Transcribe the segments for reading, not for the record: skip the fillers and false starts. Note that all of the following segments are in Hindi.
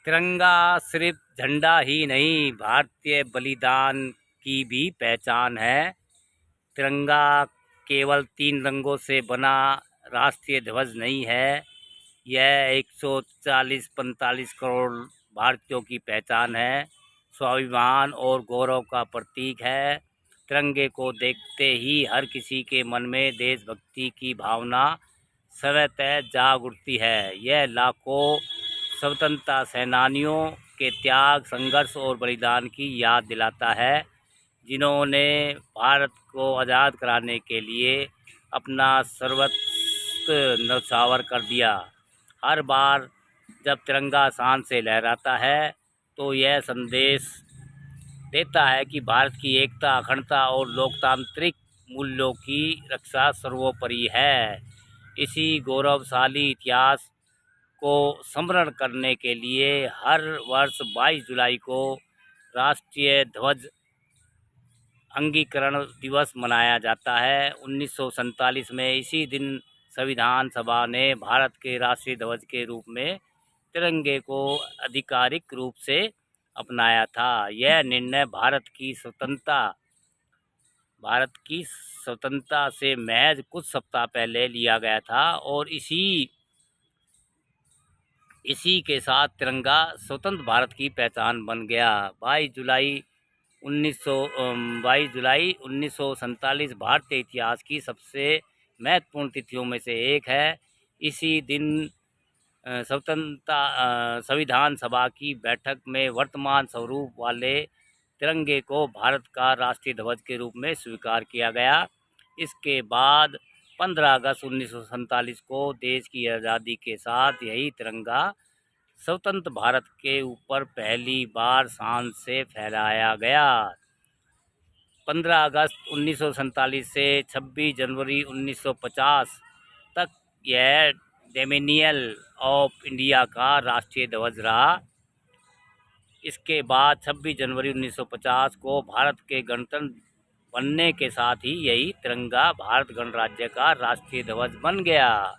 तिरंगा सिर्फ झंडा ही नहीं, भारतीय बलिदान की भी पहचान है। तिरंगा केवल 3 रंगों से बना राष्ट्रीय ध्वज नहीं है, यह 140-45 करोड़ भारतीयों की पहचान है, स्वाभिमान और गौरव का प्रतीक है। तिरंगे को देखते ही हर किसी के मन में देशभक्ति की भावना स्वतः जाग उठती है। यह लाखों स्वतंत्रता सेनानियों के त्याग, संघर्ष और बलिदान की याद दिलाता है, जिन्होंने भारत को आज़ाद कराने के लिए अपना सर्वस्व न्यौछावर कर दिया। हर बार जब तिरंगा शान से लहराता है तो यह संदेश देता है कि भारत की एकता, अखंडता और लोकतांत्रिक मूल्यों की रक्षा सर्वोपरि है। इसी गौरवशाली इतिहास को स्मरण करने के लिए हर वर्ष 22 जुलाई को राष्ट्रीय ध्वज अंगीकरण दिवस मनाया जाता है। 1947 में इसी दिन संविधान सभा ने भारत के राष्ट्रीय ध्वज के रूप में तिरंगे को आधिकारिक रूप से अपनाया था। यह निर्णय भारत की स्वतंत्रता से महज कुछ सप्ताह पहले लिया गया था और इसी के साथ तिरंगा स्वतंत्र भारत की पहचान बन गया। 22 जुलाई 1947 भारतीय इतिहास की सबसे महत्वपूर्ण तिथियों में से एक है। इसी दिन संविधान सभा की बैठक में वर्तमान स्वरूप वाले तिरंगे को भारत का राष्ट्रीय ध्वज के रूप में स्वीकार किया गया। इसके बाद 15 अगस्त 1947 को देश की आज़ादी के साथ यही तिरंगा स्वतंत्र भारत के ऊपर पहली बार शान से फहराया गया। 15 अगस्त 1947 से 26 जनवरी 1950 तक यह डोमिनियन ऑफ इंडिया का राष्ट्रीय ध्वज रहा। इसके बाद 26 जनवरी 1950 को भारत के गणतंत्र बनने के साथ ही यही तिरंगा भारत गणराज्य का राष्ट्रीय ध्वज बन गया।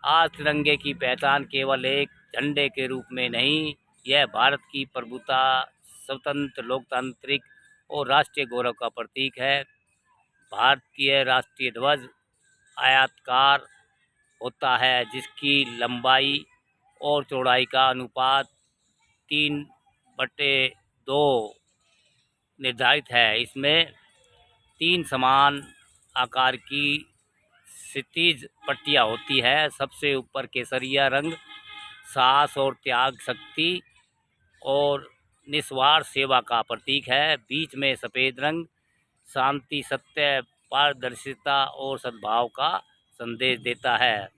आज तिरंगे की पहचान केवल एक झंडे के रूप में नहीं, यह भारत की प्रभुता, स्वतंत्र, लोकतांत्रिक और राष्ट्रीय गौरव का प्रतीक है। भारतीय राष्ट्रीय ध्वज आयताकार होता है, जिसकी लंबाई और चौड़ाई का अनुपात 3/2 निर्धारित है। इसमें 3 समान आकार की क्षैतिज पट्टियाँ होती है। सबसे ऊपर केसरिया रंग साहस और त्याग, शक्ति और निस्वार्थ सेवा का प्रतीक है। बीच में सफ़ेद रंग शांति, सत्य, पारदर्शिता और सद्भाव का संदेश देता है।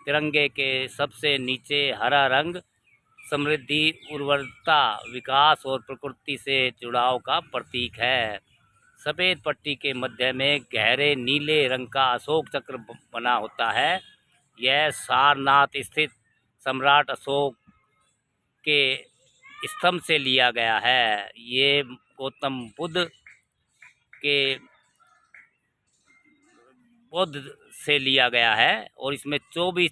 तिरंगे के सबसे नीचे हरा रंग समृद्धि, उर्वरता, विकास और प्रकृति से जुड़ाव का प्रतीक है। सफ़ेद पट्टी के मध्य में गहरे नीले रंग का अशोक चक्र बना होता है। यह सारनाथ स्थित सम्राट अशोक के स्तंभ से लिया गया है। ये गौतम बुद्ध से लिया गया है और इसमें 24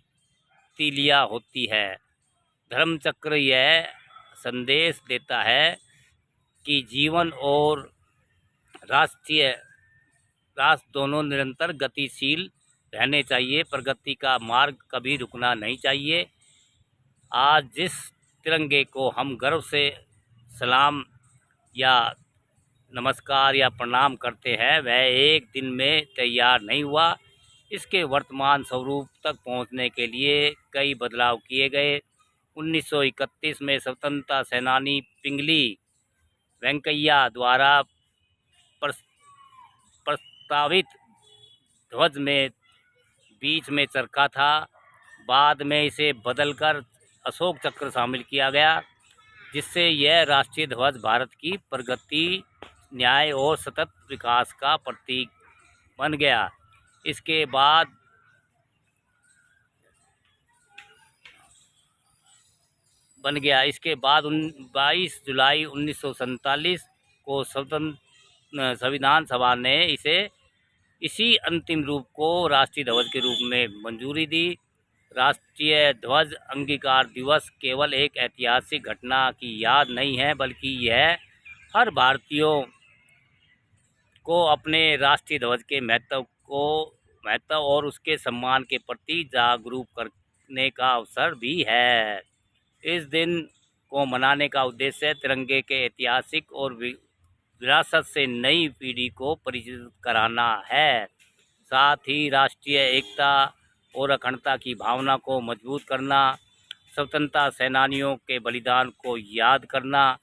तीलियाँ होती है। धर्म चक्र यह संदेश देता है कि जीवन और राष्ट्र दोनों निरंतर गतिशील रहने चाहिए। प्रगति का मार्ग कभी रुकना नहीं चाहिए। आज जिस तिरंगे को हम गर्व से सलाम या नमस्कार या प्रणाम करते हैं, वह एक दिन में तैयार नहीं हुआ। इसके वर्तमान स्वरूप तक पहुंचने के लिए कई बदलाव किए गए। 1931 में स्वतंत्रता सेनानी पिंगली वेंकैया द्वारा प्रस्तावित ध्वज में बीच में चरखा था। बाद में इसे बदलकर अशोक चक्र शामिल किया गया, जिससे यह राष्ट्रीय ध्वज भारत की प्रगति, न्याय और सतत विकास का प्रतीक बन गया। इसके बाद 22 जुलाई 1947 को संविधान सभा ने इसी अंतिम रूप को राष्ट्रीय ध्वज के रूप में मंजूरी दी। राष्ट्रीय ध्वज अंगीकार दिवस केवल एक ऐतिहासिक घटना की याद नहीं है, बल्कि यह हर भारतीयों को अपने राष्ट्रीय ध्वज के महत्व और उसके सम्मान के प्रति जागरूक करने का अवसर भी है। इस दिन को मनाने का उद्देश्य तिरंगे के ऐतिहासिक और विरासत से नई पीढ़ी को परिचित कराना है। साथ ही राष्ट्रीय एकता और अखंडता की भावना को मजबूत करना, स्वतंत्रता सेनानियों के बलिदान को याद करना,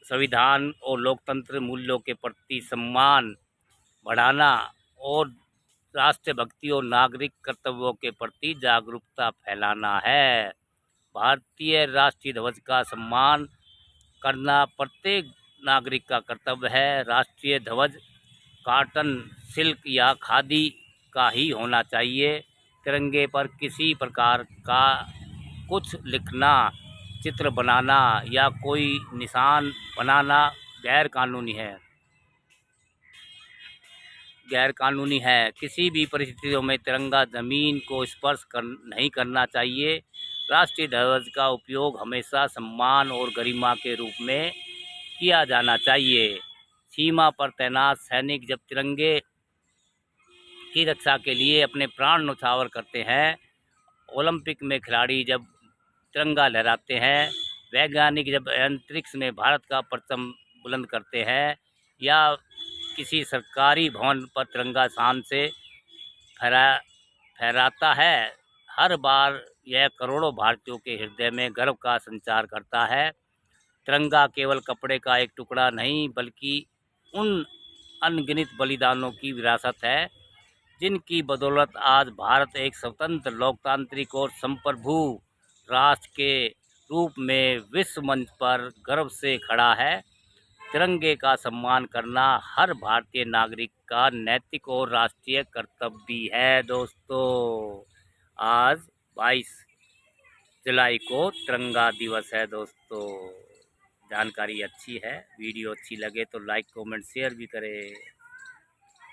संविधान और लोकतंत्र मूल्यों के प्रति सम्मान बढ़ाना और राष्ट्रभक्ति और नागरिक कर्तव्यों के प्रति जागरूकता फैलाना है। भारतीय राष्ट्रीय ध्वज का सम्मान करना प्रत्येक नागरिक का कर्तव्य है। राष्ट्रीय ध्वज कॉटन, सिल्क या खादी का ही होना चाहिए। तिरंगे पर किसी प्रकार का कुछ लिखना, चित्र बनाना या कोई निशान बनाना गैर कानूनी है। किसी भी परिस्थितियों में तिरंगा जमीन को स्पर्श नहीं करना चाहिए। राष्ट्रीय ध्वज का उपयोग हमेशा सम्मान और गरिमा के रूप में किया जाना चाहिए। सीमा पर तैनात सैनिक जब तिरंगे की रक्षा के लिए अपने प्राण न्यौछावर करते हैं, ओलंपिक में खिलाड़ी जब तिरंगा लहराते हैं, वैज्ञानिक जब अंतरिक्ष में भारत का परचम बुलंद करते हैं या किसी सरकारी भवन पर तिरंगा शान से फहराता है, हर बार यह करोड़ों भारतीयों के हृदय में गर्व का संचार करता है। तिरंगा केवल कपड़े का एक टुकड़ा नहीं, बल्कि उन अनगिनत बलिदानों की विरासत है जिनकी बदौलत आज भारत एक स्वतंत्र, लोकतांत्रिक और संप्रभु राष्ट्र के रूप में विश्व मंच पर गर्व से खड़ा है। तिरंगे का सम्मान करना हर भारतीय नागरिक का नैतिक और राष्ट्रीय कर्तव्य भी है। दोस्तों, आज 22 जुलाई को तिरंगा दिवस है। दोस्तों, जानकारी अच्छी है, वीडियो अच्छी लगे तो लाइक, कमेंट, शेयर भी करें।